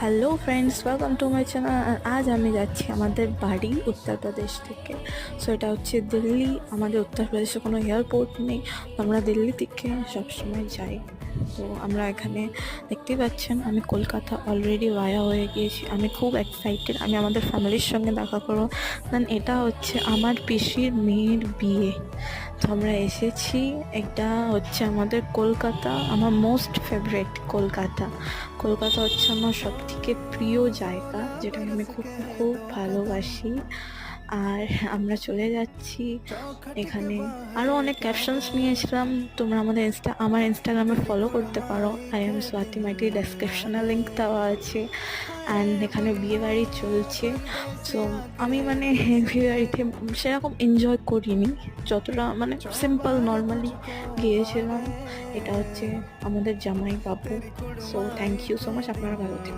Hello friends, welcome to my channel. আজ আমি যাচ্ছি আমাদের বাড়ি উত্তরপ্রদেশ থেকে। সো এটা হচ্ছে দিল্লি। আমাদের উত্তরপ্রদেশে কোনো এয়ারপোর্ট নেই, তো আমরা দিল্লি থেকে সবসময় যাই। তো আমরা এখানে দেখতেই পাচ্ছেন, আমি কলকাতা অলরেডি ভায়া হয়ে গিয়েছি। আমি খুব এক্সাইটেড, আমি আমাদের ফ্যামিলির সঙ্গে দেখা করবো। দেন এটা হচ্ছে আমার পিসির মেয়ের বিয়ে। তো আমরা এসেছি, এটা হচ্ছে আমাদের কলকাতা, আমার মোস্ট ফেভারিট কলকাতা। কলকাতা হচ্ছে আমার সবথেকে প্রিয় জায়গা, যেটাকে আমি খুব খুব ভালোবাসি। আর আমরা চলে যাচ্ছি। এখানে আরও অনেক ক্যাপশনস নিয়েছিলাম, তোমরা আমার ইনস্টাগ্রামে ফলো করতে পারো। আই এম স্বাতি মাইটি, ডেসক্রিপশনে লিঙ্ক দেওয়া আছে। অ্যান্ড এখানে বিয়েবাড়ি চলছে। সো আমি বিয়েবাড়িতে সেরকম এনজয় করিনি, যতটা সিম্পল নর্মালি গিয়েছিলাম। এটা হচ্ছে আমাদের জামাই বাবু। So thank you so much, আপনারা ভালো থাকুন।